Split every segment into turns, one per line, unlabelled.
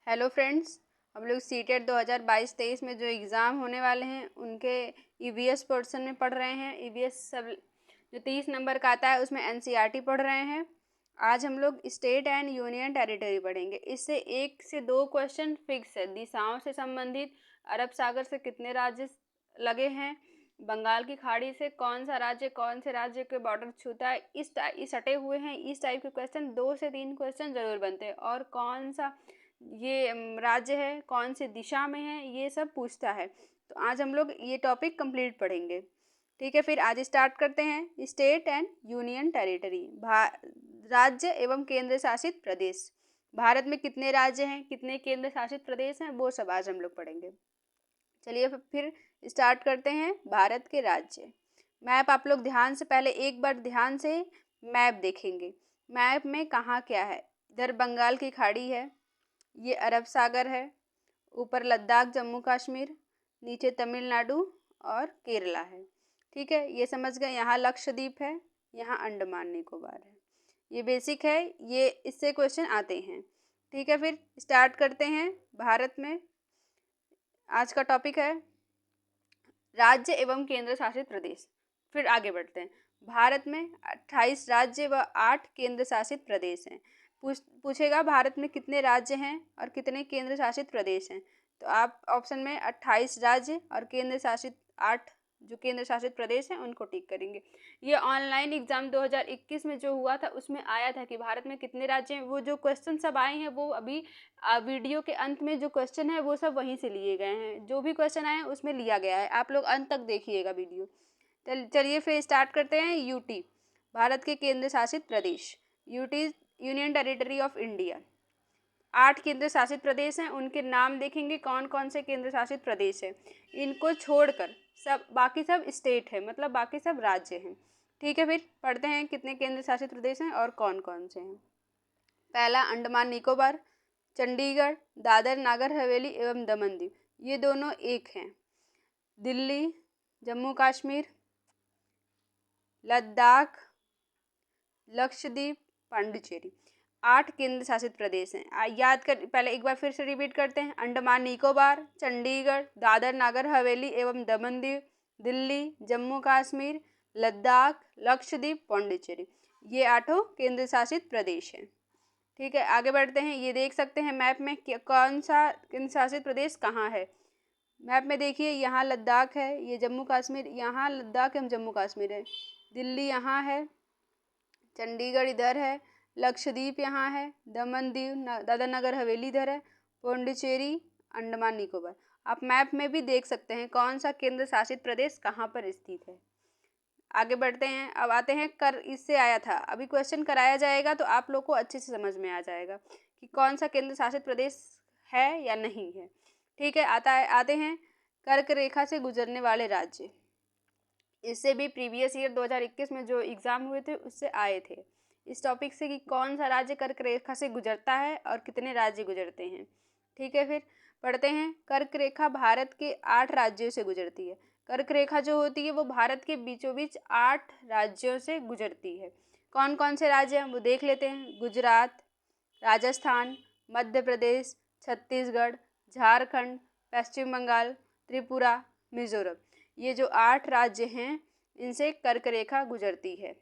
Hello friends, हम लोग CTET 2022-23 में जो एग्ज़ाम होने वाले हैं उनके ईवीएस पोर्शन में पढ़ रहे हैं। ईवीएस सब जो 30 नंबर का आता है उसमें एनसीईआरटी पढ़ रहे हैं। आज हम लोग स्टेट एंड यूनियन टेरिटरी पढ़ेंगे। इससे 1 से 2 क्वेश्चन फिक्स है। दिशाओं से संबंधित अरब सागर से कितने राज्य लगे हैं, बंगाल की खाड़ी से कौन सा राज्य कौन से राज्य के बॉर्डर छूता है, इस सटे हुए हैं। इस टाइप के क्वेश्चन 2 से 3 क्वेश्चन ज़रूर बनते हैं। और कौन सा ये राज्य है, कौन से दिशा में है, ये सब पूछता है। तो आज हम लोग ये टॉपिक कंप्लीट पढ़ेंगे। ठीक है, फिर आज स्टार्ट करते हैं। स्टेट एंड यूनियन टेरिटरी, राज्य एवं केंद्र शासित प्रदेश। भारत में कितने राज्य हैं, कितने केंद्र शासित प्रदेश हैं, वो सब आज हम लोग पढ़ेंगे। चलिए फिर स्टार्ट करते हैं। भारत के राज्य मैप आप लोग ध्यान से पहले एक बार ध्यान से मैप देखेंगे। मैप में कहाँ क्या है। इधर बंगाल की खाड़ी है, ये अरब सागर है, ऊपर लद्दाख जम्मू कश्मीर, नीचे तमिलनाडु और केरला है। ठीक है, ये समझ गए। यहाँ लक्षद्वीप है, यहाँ अंडमान निकोबार है। ये बेसिक है, ये इससे क्वेश्चन आते हैं। ठीक है, फिर स्टार्ट करते हैं। भारत में आज का टॉपिक है राज्य एवं केंद्र शासित प्रदेश। फिर आगे बढ़ते हैं। भारत में 28 राज्य व 8 केंद्र शासित प्रदेश हैं। पूछेगा भारत में कितने राज्य हैं और कितने केंद्र शासित प्रदेश हैं, तो आप ऑप्शन में 28 राज्य और केंद्र शासित 8 जो केंद्र शासित प्रदेश हैं उनको टिक करेंगे। ये ऑनलाइन एग्जाम 2021 में जो हुआ था उसमें आया था कि भारत में कितने राज्य हैं। वो जो क्वेश्चन सब आए हैं वो अभी वीडियो के अंत में जो क्वेश्चन है वो सब वहीं से लिए गए हैं। जो भी क्वेश्चन आए हैं उसमें लिया गया है, आप लोग अंत तक देखिएगा वीडियो। चलिए फिर स्टार्ट करते हैं। यूटी भारत के केंद्र शासित प्रदेश। UT union territory of India. 8 केंद्र शासित प्रदेश हैं, उनके नाम देखेंगे कौन कौन से केंद्र शासित प्रदेश हैं। इनको छोड़कर सब बाकी सब स्टेट है, मतलब बाकी सब राज्य हैं। ठीक है, फिर पढ़ते हैं कितने केंद्र शासित प्रदेश हैं और कौन कौन से हैं। पहला अंडमान निकोबार, चंडीगढ़, दादर नागर हवेली एवं दमन दीव, ये दोनों एक हैं। दिल्ली, जम्मू कश्मीर, लद्दाख, लक्षद्वीप, पांडिचेरी, 8 केंद्र शासित प्रदेश हैं। याद कर पहले एक बार फिर से रिपीट करते हैं। अंडमान निकोबार, चंडीगढ़, दादर नागर हवेली एवं दमन दीव, दिल्ली, जम्मू कश्मीर, लद्दाख, लक्षद्वीप, पांडिचेरी, ये 8 केंद्र शासित प्रदेश हैं। ठीक है, आगे बढ़ते हैं। ये देख सकते हैं मैप में कौन सा केंद्र शासित प्रदेश कहाँ है। मैप में देखिए, यहाँ लद्दाख है, ये जम्मू कश्मीर, यहाँ लद्दाख एवं जम्मू कश्मीर है। दिल्ली यहाँ है, चंडीगढ़ इधर है, लक्षद्वीप यहाँ है, दमन दीव दादर नगर हवेली इधर है, पौंडीचेरी, अंडमान निकोबार। आप मैप में भी देख सकते हैं कौन सा केंद्र शासित प्रदेश कहाँ पर स्थित है। आगे बढ़ते हैं। अब आते हैं कर, इससे आया था, अभी क्वेश्चन कराया जाएगा तो आप लोग को अच्छे से समझ में आ जाएगा कि कौन सा केंद्र शासित प्रदेश है या नहीं है। ठीक है, आते हैं कर्क रेखा से गुजरने वाले राज्य। इससे भी प्रीवियस ईयर 2021 में जो एग्ज़ाम हुए थे उससे आए थे इस टॉपिक से कि कौन सा राज्य कर्क रेखा से गुजरता है और कितने राज्य गुजरते हैं। ठीक है, फिर पढ़ते हैं। कर्क रेखा भारत के 8 राज्यों से गुजरती है। कर्क रेखा जो होती है वो भारत के बीचों बीच 8 राज्यों से गुजरती है। कौन कौन से राज्य हैं वो देख लेते हैं। गुजरात, राजस्थान, मध्य प्रदेश, छत्तीसगढ़, झारखंड, पश्चिम बंगाल, त्रिपुरा, मिजोरम, ये जो 8 राज्य हैं इनसे कर्क रेखा गुजरती है।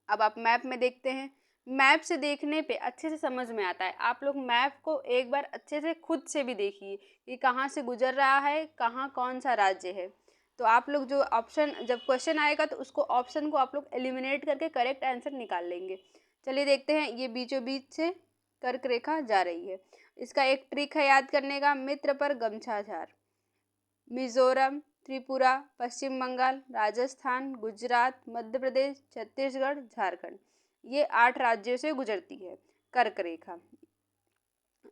अब आप मैप में देखते हैं। मैप से देखने पे अच्छे से समझ में आता है। आप लोग मैप को एक बार अच्छे से खुद से भी देखिए कि कहाँ से गुजर रहा है, कहाँ कौन सा राज्य है। तो आप लोग जो ऑप्शन, जब क्वेश्चन आएगा तो उसको ऑप्शन को आप लोग एलिमिनेट करके करेक्ट आंसर निकाल लेंगे। चलिए देखते हैं। ये बीचों बीच से कर्क रेखा जा रही है। इसका एक ट्रिक है याद करने का, मित्र पर गमछा झार। मिजोरम, त्रिपुरा, पश्चिम बंगाल, राजस्थान, गुजरात, मध्य प्रदेश, छत्तीसगढ़, झारखंड, ये 8 राज्यों से गुजरती है कर्क रेखा।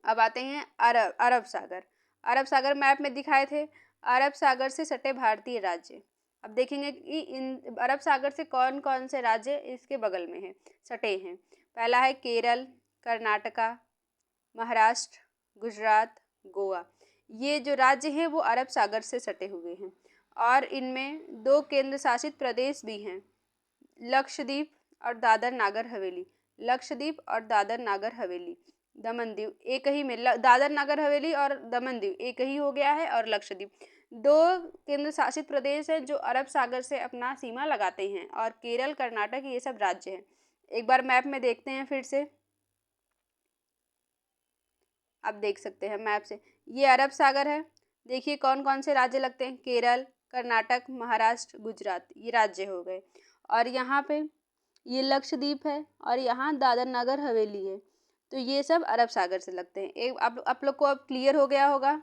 अब आते हैं अरब सागर। अरब सागर मैप में दिखाए थे। अरब सागर से सटे भारतीय राज्य। अब देखेंगे कि इन अरब सागर से कौन कौन से राज्य इसके बगल में हैं, सटे हैं। पहला है केरल, कर्नाटका, महाराष्ट्र, गुजरात, गोवा, ये जो राज्य हैं वो अरब सागर से सटे हुए हैं। और इनमें 2 केंद्र शासित प्रदेश भी हैं, लक्षद्वीप और दादर नागर हवेली। लक्षद्वीप और दादर नागर हवेली, दमन दीव एक ही में, दादर नगर हवेली और दमन दीव एक ही हो गया है, और लक्षद्वीप। दो केंद्र शासित प्रदेश हैं जो अरब सागर से अपना सीमा लगाते हैं, और केरल, कर्नाटक ये सब राज्य हैं। एक बार मैप में देखते हैं फिर से, आप देख सकते हैं मैप से, ये अरब सागर है। देखिए कौन कौन से राज्य लगते हैं, केरल, कर्नाटक, महाराष्ट्र, गुजरात, ये राज्य हो गए। और यहाँ पे ये लक्षद्वीप है, और यहाँ दादर नगर हवेली है। तो ये सब अरब सागर से लगते हैं। एक आप लोग को अब क्लियर हो गया होगा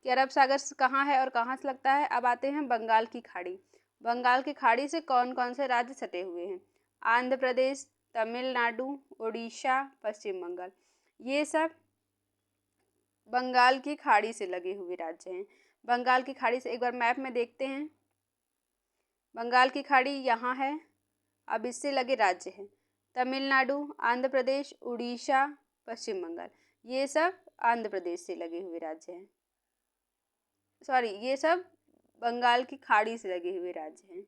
कि अरब सागर कहाँ है और कहाँ से लगता है। अब आते हैं बंगाल की खाड़ी। बंगाल की खाड़ी से कौन कौन से राज्य सटे हुए हैं, आंध्र प्रदेश, तमिलनाडु, उड़ीसा, पश्चिम बंगाल, ये सब बंगाल की खाड़ी से लगे हुए राज्य हैं। बंगाल की खाड़ी से एक बार मैप में देखते हैं, बंगाल की खाड़ी यहाँ है। अब इससे लगे राज्य हैं तमिलनाडु, आंध्र प्रदेश, उड़ीसा, पश्चिम बंगाल, ये सब आंध्र प्रदेश से लगे हुए राज्य हैं। सॉरी, ये सब बंगाल की खाड़ी से लगे हुए राज्य हैं।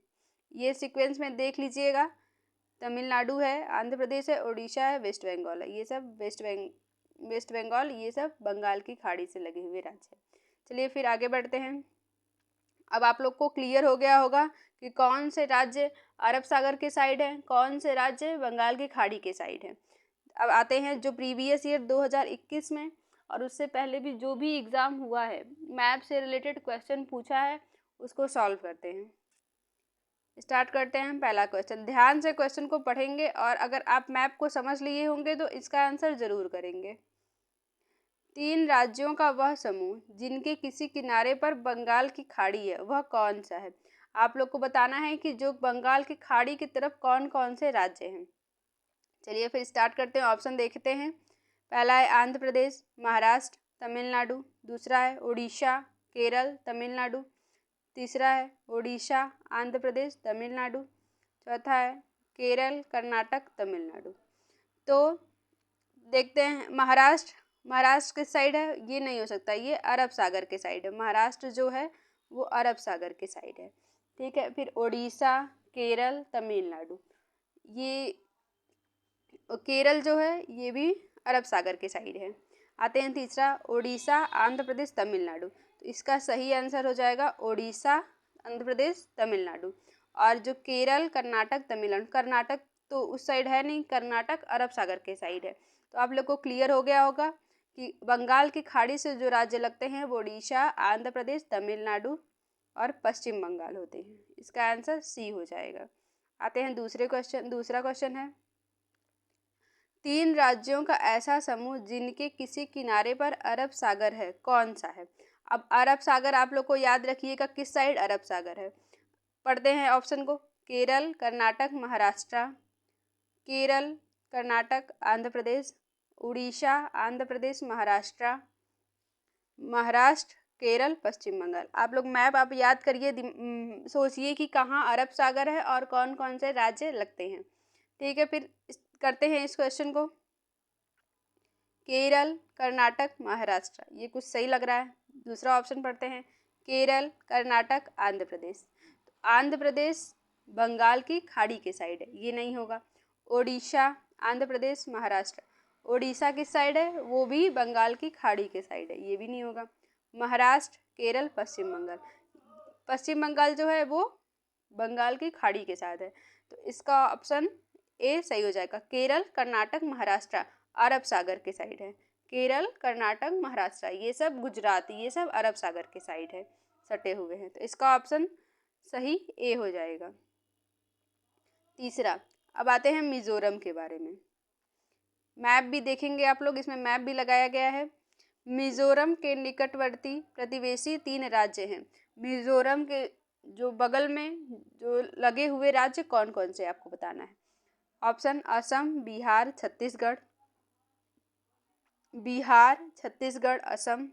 ये सीक्वेंस में देख लीजिएगा, तमिलनाडु है, आंध्र प्रदेश है, उड़ीसा है, वेस्ट बंगाल है, ये सब वेस्ट बंगाल ये सब बंगाल की खाड़ी से लगे हुए राज्य हैं। चलिए फिर आगे बढ़ते हैं। अब आप लोग को क्लियर हो गया होगा कि कौन से राज्य अरब सागर के साइड हैं, कौन से राज्य बंगाल की खाड़ी के साइड हैं। अब आते हैं जो प्रीवियस ईयर 2021 में और उससे पहले भी जो भी एग्ज़ाम हुआ है, मैप से रिलेटेड क्वेश्चन पूछा है, उसको सॉल्व करते हैं। स्टार्ट करते हैं पहला क्वेश्चन। ध्यान से क्वेश्चन को पढ़ेंगे, और अगर आप मैप को समझ लिए होंगे तो इसका आंसर ज़रूर करेंगे। 3 राज्यों का वह समूह जिनके किसी किनारे पर बंगाल की खाड़ी है, वह कौन सा है। आप लोग को बताना है कि जो बंगाल की खाड़ी की तरफ कौन कौन से राज्य हैं। चलिए फिर स्टार्ट करते हैं, ऑप्शन देखते हैं। पहला है आंध्र प्रदेश, महाराष्ट्र, तमिलनाडु। दूसरा है उड़ीसा, केरल, तमिलनाडु। तीसरा है उड़ीसा, आंध्र प्रदेश, तमिलनाडु। चौथा है केरल, कर्नाटक, तमिलनाडु। तो देखते हैं, महाराष्ट्र किस साइड है, ये नहीं हो सकता, ये अरब सागर के साइड है। महाराष्ट्र जो है वो अरब सागर के साइड है, ठीक है। फिर उड़ीसा, केरल, तमिलनाडु, ये केरल जो है ये भी अरब सागर के साइड है। आते हैं तीसरा, उड़ीसा, आंध्र प्रदेश, तमिलनाडु। तो इसका सही आंसर हो जाएगा उड़ीसा, आंध्र प्रदेश, तमिलनाडु। और जो केरल, कर्नाटक, तमिलनाडु, कर्नाटक तो उस साइड है नहीं, कर्नाटक अरब सागर के साइड है। तो आप लोग को क्लियर हो गया होगा कि बंगाल की खाड़ी से जो राज्य लगते हैं वो उड़ीसा, आंध्र प्रदेश, तमिलनाडु और पश्चिम बंगाल होते हैं। इसका आंसर सी हो जाएगा। आते हैं दूसरा क्वेश्चन है, 3 राज्यों का ऐसा समूह जिनके किसी किनारे पर अरब सागर है, कौन सा है। अब अरब सागर आप लोग को याद रखिएगा किस साइड अरब सागर है। पढ़ते हैं ऑप्शन को, केरल, कर्नाटक, महाराष्ट्र। केरल, कर्नाटक, आंध्र प्रदेश। उड़ीसा, आंध्र प्रदेश, महाराष्ट्र। महाराष्ट्र, केरल, पश्चिम बंगाल। आप लोग मैप आप याद करिए, सोचिए कि कहाँ अरब सागर है और कौन कौन से राज्य लगते हैं, ठीक है। फिर करते हैं इस क्वेश्चन को, केरल, कर्नाटक, महाराष्ट्र, ये कुछ सही लग रहा है। दूसरा ऑप्शन पढ़ते हैं, केरल, कर्नाटक, आंध्र प्रदेश। तो आंध्र प्रदेश बंगाल की खाड़ी के साइड है, ये नहीं होगा। उड़ीसा, आंध्र प्रदेश, महाराष्ट्र, उड़ीसा किस साइड है, वो भी बंगाल की खाड़ी के साइड है, ये भी नहीं होगा। महाराष्ट्र, केरल, पश्चिम बंगाल, पश्चिम बंगाल जो है वो बंगाल की खाड़ी के साथ है। तो इसका ऑप्शन ए सही हो जाएगा, केरल, कर्नाटक, महाराष्ट्र अरब सागर के साइड है। केरल, कर्नाटक, महाराष्ट्र ये सब गुजरात, ये सब अरब सागर के साइड है, सटे हुए हैं। तो इसका ऑप्शन सही ए हो जाएगा। तीसरा, अब आते हैं मिजोरम के बारे में। मैप भी देखेंगे आप लोग, इसमें मैप भी लगाया गया है। मिजोरम के निकटवर्ती प्रतिवेशी 3 राज्य हैं। मिजोरम के जो बगल में जो लगे हुए राज्य कौन कौन से आपको बताना है। ऑप्शन, असम, बिहार, छत्तीसगढ़। बिहार, छत्तीसगढ़, असम,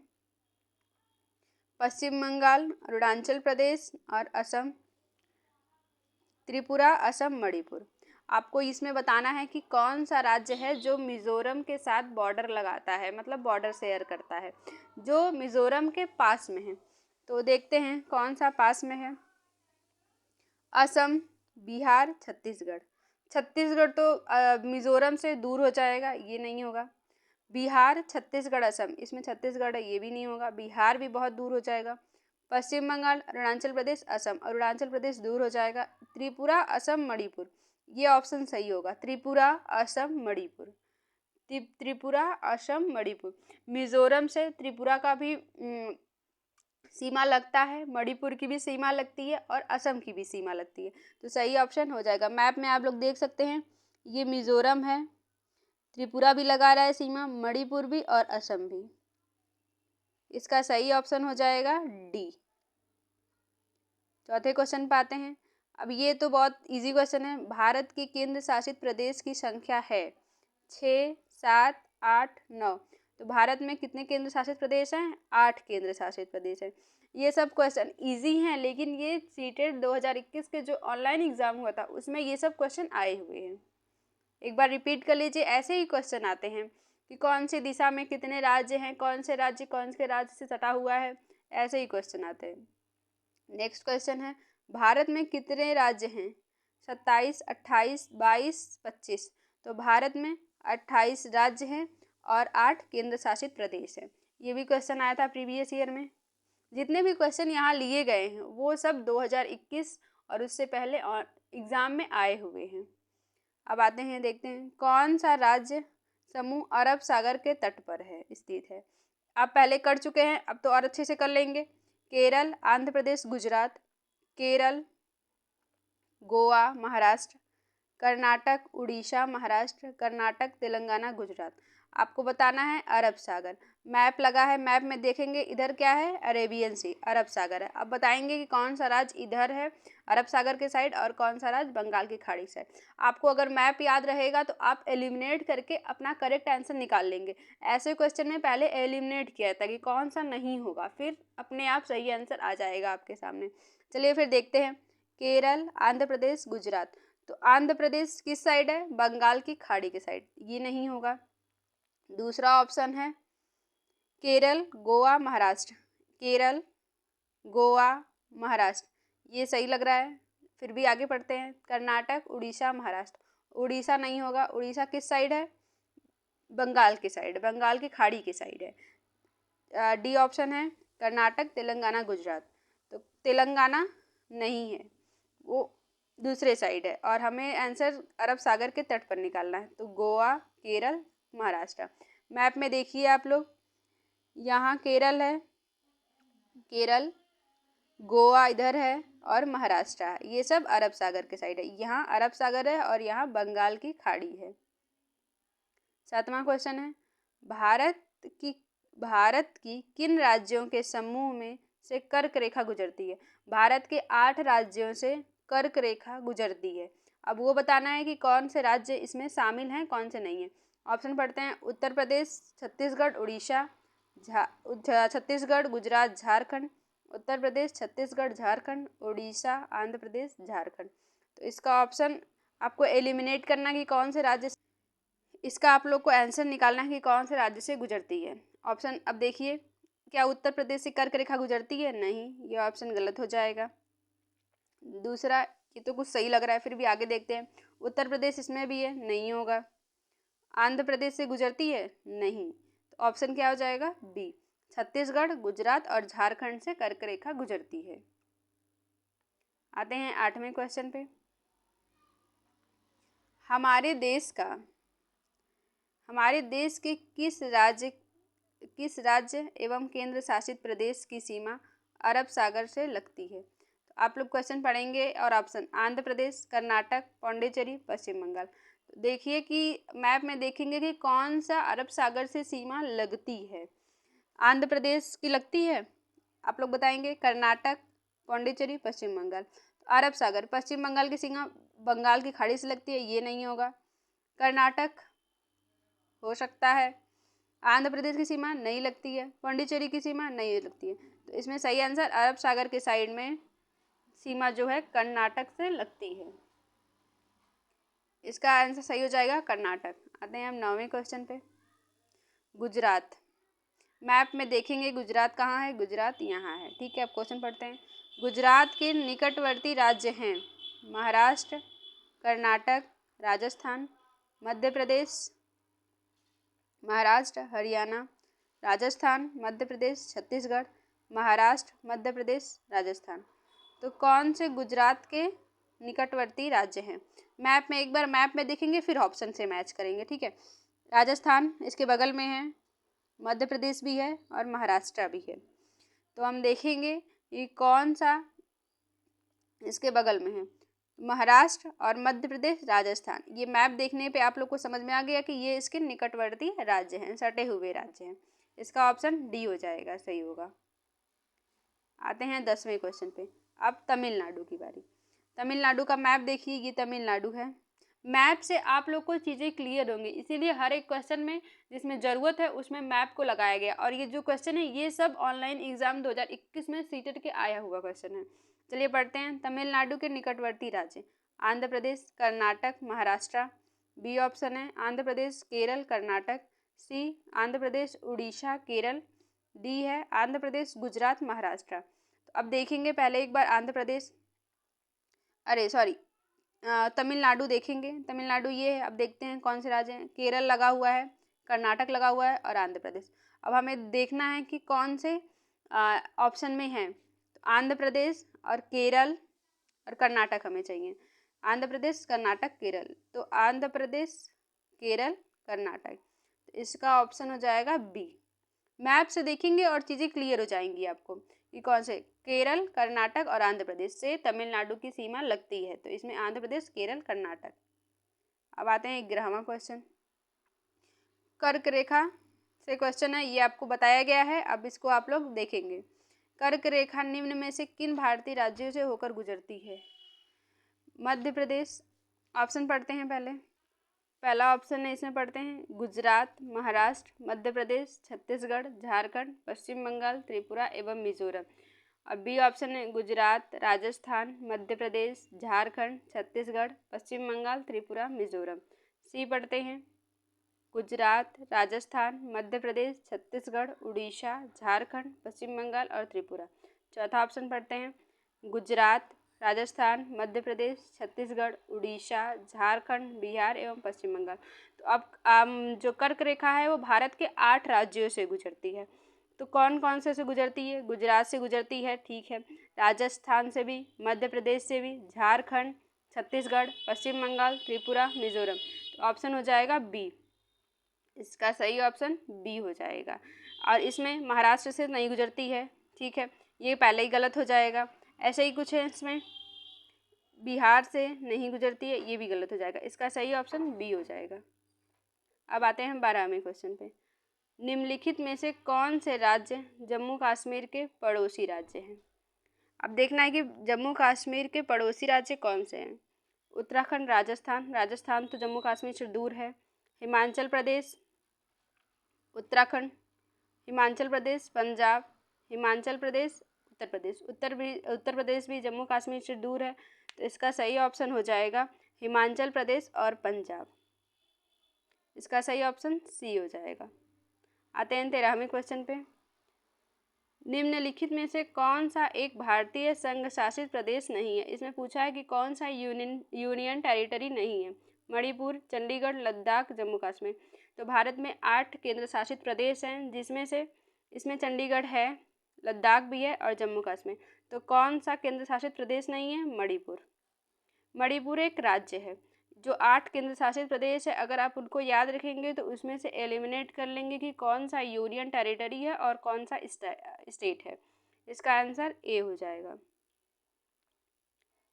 पश्चिम बंगाल, अरुणाचल प्रदेश और असम, त्रिपुरा, असम, मणिपुर। आपको इसमें बताना है कि कौन सा राज्य है जो मिजोरम के साथ बॉर्डर लगाता है, मतलब बॉर्डर शेयर करता है, जो मिजोरम के पास में है। तो देखते हैं कौन सा पास में है, असम, बिहार, छत्तीसगढ़। छत्तीसगढ़ तो मिजोरम से दूर हो जाएगा, ये नहीं होगा। बिहार, छत्तीसगढ़, असम, इसमें छत्तीसगढ़ है, ये भी नहीं होगा, बिहार भी बहुत दूर हो जाएगा। पश्चिम बंगाल, अरुणाचल प्रदेश, असम, अरुणाचल प्रदेश दूर हो जाएगा। त्रिपुरा, असम, मणिपुर, ये ऑप्शन सही होगा, त्रिपुरा, असम, मणिपुर। त्रिपुरा, असम, मणिपुर। मिजोरम से त्रिपुरा का भी सीमा लगता है, मणिपुर की भी सीमा लगती है और असम की भी सीमा लगती है, तो सही ऑप्शन हो जाएगा। मैप में आप लोग देख सकते हैं, ये मिजोरम है, त्रिपुरा भी लगा रहा है सीमा, मणिपुर भी और असम भी। इसका सही ऑप्शन हो जाएगा डी। चौथे क्वेश्चन पे आते हैं। अब ये तो बहुत इजी क्वेश्चन है। भारत के केंद्र शासित प्रदेश की संख्या है 6, 7, 8, 9। तो भारत में कितने केंद्र शासित प्रदेश हैं? 8 केंद्र शासित प्रदेश हैं। ये सब क्वेश्चन इजी हैं, लेकिन ये सीटेट 2021 के जो ऑनलाइन एग्जाम हुआ था उसमें ये सब क्वेश्चन आए हुए हैं। एक बार रिपीट कर लीजिए, ऐसे ही क्वेश्चन आते हैं कि कौन सी दिशा में कितने राज्य हैं, कौन से राज्य से सटा हुआ है, ऐसे ही क्वेश्चन आते हैं। नेक्स्ट क्वेश्चन है, भारत में कितने राज्य हैं? 27, 28, 22, 25। तो भारत में 28 राज्य हैं और 8 केंद्र शासित प्रदेश हैं। ये भी क्वेश्चन आया था प्रीवियस ईयर में। जितने भी क्वेश्चन यहाँ लिए गए हैं वो सब 2021 और उससे पहले एग्जाम में आए हुए हैं। अब आते हैं, देखते हैं कौन सा राज्य समूह अरब सागर के तट पर है स्थित है। आप पहले कर चुके हैं, अब तो और अच्छे से कर लेंगे। केरल, आंध्र प्रदेश, गुजरात। केरल, गोवा, महाराष्ट्र। कर्नाटक, उड़ीसा, महाराष्ट्र। कर्नाटक, तेलंगाना, गुजरात। आपको बताना है अरब सागर। मैप लगा है, मैप में देखेंगे इधर क्या है? अरेबियन सी, अरब सागर है। अब बताएंगे कि कौन सा राज्य इधर है अरब सागर के साइड और कौन सा राज्य बंगाल की खाड़ी साइड। आपको अगर मैप याद रहेगा तो आप एलिमिनेट करके अपना करेक्ट आंसर निकाल लेंगे। ऐसे क्वेश्चन में पहले एलिमिनेट किया था कि कौन सा नहीं होगा, फिर अपने आप सही आंसर आ जाएगा आपके सामने। चलिए फिर देखते हैं। केरल, आंध्र प्रदेश, गुजरात। तो आंध्र प्रदेश किस साइड है? बंगाल की खाड़ी के साइड, ये नहीं होगा। दूसरा ऑप्शन है केरल, गोवा, महाराष्ट्र। केरल, गोवा, महाराष्ट्र, ये सही लग रहा है। फिर भी आगे पढ़ते हैं। कर्नाटक, उड़ीसा, महाराष्ट्र। उड़ीसा नहीं होगा। उड़ीसा किस साइड है? बंगाल की साइड, बंगाल की खाड़ी की साइड है। डी ऑप्शन है कर्नाटक, तेलंगाना, गुजरात। तो तेलंगाना नहीं है, वो दूसरे साइड है और हमें आंसर अरब सागर के तट पर निकालना है। तो गोवा, केरल, महाराष्ट्र। मैप में देखिए आप लोग, यहाँ केरल है, केरल, गोवा इधर है और महाराष्ट्र है, ये सब अरब सागर के साइड है। यहाँ अरब सागर है और यहाँ बंगाल की खाड़ी है। सातवां क्वेश्चन है, भारत की किन राज्यों के समूह में से कर्क रेखा गुजरती है? भारत के 8 राज्यों से कर्क रेखा गुजरती है। अब वो बताना है कि कौन से राज्य इसमें शामिल हैं, कौन से नहीं है। ऑप्शन पढ़ते हैं। उत्तर प्रदेश, छत्तीसगढ़, उड़ीसा, छत्तीसगढ़, गुजरात, झारखंड। उत्तर प्रदेश, छत्तीसगढ़, झारखंड, उड़ीसा, आंध्र प्रदेश, झारखंड। तो इसका ऑप्शन आपको एलिमिनेट करना कि कौन से राज्य, इसका आप लोग को आंसर निकालना है कि कौन से राज्य से गुजरती है। ऑप्शन अब देखिए, क्या उत्तर प्रदेश से कर्क रेखा गुजरती है? नहीं, ये ऑप्शन गलत हो जाएगा। दूसरा, ये तो कुछ सही लग रहा है, फिर भी आगे देखते हैं। उत्तर प्रदेश इसमें भी है, नहीं होगा। आंध्र प्रदेश से गुजरती है? नहीं, तो ऑप्शन क्या हो जाएगा? बी, छत्तीसगढ़, गुजरात और झारखंड से कर्क रेखा गुजरती है। आते हैं 8वें क्वेश्चन पे। हमारे देश के किस राज्य एवं केंद्र शासित प्रदेश की सीमा अरब सागर से लगती है? तो आप लोग क्वेश्चन पढ़ेंगे और ऑप्शन आंध्र प्रदेश, कर्नाटक, पौंडीचेरी, पश्चिम बंगाल। तो देखिए कि मैप में देखेंगे कि कौन सा अरब सागर से सीमा लगती है। आंध्र प्रदेश की लगती है, आप लोग बताएंगे। कर्नाटक, पौंडीचेरी, पश्चिम बंगाल। तो अरब सागर, पश्चिम बंगाल की सीमा बंगाल की खाड़ी से लगती है, ये नहीं होगा। कर्नाटक हो सकता है। आंध्र प्रदेश की सीमा नहीं लगती है, पौंडीचेरी की सीमा नहीं लगती है। तो इसमें सही आंसर अरब सागर के साइड में सीमा जो है कर्नाटक से लगती है। इसका आंसर सही हो जाएगा कर्नाटक। आते हैं हम 9वें क्वेश्चन पे। गुजरात, मैप में देखेंगे गुजरात कहाँ है? गुजरात यहाँ है, ठीक है। अब क्वेश्चन पढ़ते हैं। गुजरात के निकटवर्ती राज्य हैं महाराष्ट्र, कर्नाटक, राजस्थान, मध्य प्रदेश, महाराष्ट्र, हरियाणा, राजस्थान, मध्य प्रदेश, छत्तीसगढ़, महाराष्ट्र, मध्य प्रदेश, राजस्थान। तो कौन से गुजरात के निकटवर्ती राज्य हैं? मैप में एक बार मैप में देखेंगे, फिर ऑप्शन से मैच करेंगे, ठीक है। राजस्थान इसके बगल में है, मध्य प्रदेश भी है और महाराष्ट्र भी है। तो हम देखेंगे कि कौन सा इसके बगल में है। महाराष्ट्र और मध्य प्रदेश, राजस्थान। ये मैप देखने पे आप लोग को समझ में आ गया कि ये इसके निकटवर्ती राज्य हैं, सटे हुए राज्य हैं। इसका ऑप्शन डी हो जाएगा, सही होगा। आते हैं 10वें क्वेश्चन पे। अब तमिलनाडु की बारी। तमिलनाडु का मैप देखिए, ये तमिलनाडु है। मैप से आप लोग को चीज़ें क्लियर होंगी, इसीलिए हर एक क्वेश्चन में जिसमें ज़रूरत है उसमें मैप को लगाया गया। और ये जो क्वेश्चन है ये सब ऑनलाइन एग्जाम 2021 में सीटेट के आया हुआ क्वेश्चन है। चलिए पढ़ते हैं। तमिलनाडु के निकटवर्ती राज्य: आंध्र प्रदेश, कर्नाटक, महाराष्ट्र। बी ऑप्शन है आंध्र प्रदेश, केरल, कर्नाटक। सी आंध्र प्रदेश, उड़ीसा, केरल। डी है आंध्र प्रदेश, गुजरात, महाराष्ट्र। तो अब देखेंगे पहले एक बार आंध्र प्रदेश, अरे सॉरी, तमिलनाडु देखेंगे। तमिलनाडु ये है। अब देखते हैं कौन से राज्य हैं। केरल लगा हुआ है, कर्नाटक लगा हुआ है और आंध्र प्रदेश। अब हमें देखना है कि कौन से ऑप्शन में है। तो आंध्र प्रदेश और केरल और कर्नाटक हमें चाहिए। आंध्र प्रदेश, कर्नाटक, केरल। तो आंध्र प्रदेश, केरल, कर्नाटक। तो इसका ऑप्शन हो जाएगा बी। मैप से देखेंगे और चीज़ें क्लियर हो जाएंगी आपको कि कौन से। केरल, कर्नाटक और आंध्र प्रदेश से तमिलनाडु की सीमा लगती है, तो इसमें आंध्र प्रदेश, केरल, कर्नाटक। अब आते हैं 11वां क्वेश्चन। कर्क रेखा से क्वेश्चन है, ये आपको बताया गया है। अब इसको आप लोग देखेंगे। कर्क रेखा निम्न में से किन भारतीय राज्यों से होकर गुजरती है? मध्य प्रदेश। ऑप्शन पढ़ते हैं पहले। पहला ऑप्शन है, इसमें पढ़ते हैं गुजरात, महाराष्ट्र, मध्य प्रदेश, छत्तीसगढ़, झारखंड, पश्चिम बंगाल, त्रिपुरा एवं मिजोरम। और बी ऑप्शन है गुजरात, राजस्थान, मध्य प्रदेश, झारखंड, छत्तीसगढ़, पश्चिम बंगाल, त्रिपुरा, मिजोरम। सी पढ़ते हैं गुजरात, राजस्थान, मध्य प्रदेश, छत्तीसगढ़, उड़ीसा, झारखंड, पश्चिम बंगाल और त्रिपुरा। चौथा ऑप्शन पढ़ते हैं गुजरात, राजस्थान, मध्य प्रदेश, छत्तीसगढ़, उड़ीसा, झारखंड, बिहार एवं पश्चिम बंगाल। तो अब जो कर्क रेखा है वो भारत के 8 राज्यों से गुजरती है। तो कौन कौन से गुजरती है? गुजरात से गुजरती है, ठीक है। राजस्थान से भी, मध्य प्रदेश से भी, झारखंड, छत्तीसगढ़, पश्चिम बंगाल, त्रिपुरा, मिजोरम। तो ऑप्शन हो जाएगा बी। इसका सही ऑप्शन बी हो जाएगा। और इसमें महाराष्ट्र से नहीं गुजरती है, ठीक है, ये पहले ही गलत हो जाएगा। ऐसे ही कुछ है, इसमें बिहार से नहीं गुजरती है, ये भी गलत हो जाएगा। इसका सही ऑप्शन बी हो जाएगा। अब आते हैं 12वें क्वेश्चन पे। निम्नलिखित में से कौन से राज्य जम्मू कश्मीर के पड़ोसी राज्य हैं? अब देखना है कि जम्मू कश्मीर के पड़ोसी राज्य कौन से हैं। उत्तराखंड, राजस्थान। राजस्थान तो जम्मू कश्मीर से दूर है। हिमाचल प्रदेश, उत्तराखंड, हिमाचल प्रदेश, पंजाब, हिमाचल प्रदेश, उत्तर प्रदेश। उत्तर प्रदेश भी जम्मू कश्मीर से दूर है, तो इसका सही ऑप्शन हो जाएगा हिमाचल प्रदेश और पंजाब। इसका सही ऑप्शन सी हो जाएगा। आते हैं 13वें क्वेश्चन पे। निम्नलिखित में से कौन सा एक भारतीय संघ शासित प्रदेश नहीं है? इसमें पूछा है कि कौन सा यूनियन टेरिटरी नहीं है। मणिपुर, चंडीगढ़, लद्दाख, जम्मू कश्मीर। तो भारत में 8 केंद्र शासित प्रदेश हैं, जिसमें से इसमें चंडीगढ़ है, लद्दाख भी है और जम्मू कश्मीर। तो कौन सा केंद्र शासित प्रदेश नहीं है? मणिपुर। मणिपुर एक राज्य है। जो 8 केंद्र शासित प्रदेश है, अगर आप उनको याद रखेंगे तो उसमें से एलिमिनेट कर लेंगे कि कौन सा यूनियन टेरिटरी है और कौन सा स्टेट है। इसका आंसर ए हो जाएगा।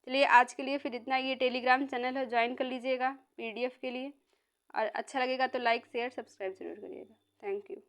चलिए आज के लिए फिर इतना। ये टेलीग्राम चैनल है, ज्वाइन कर लीजिएगा PDF के लिए। और अच्छा लगेगा तो लाइक, शेयर, सब्सक्राइब जरूर करिएगा। Thank you.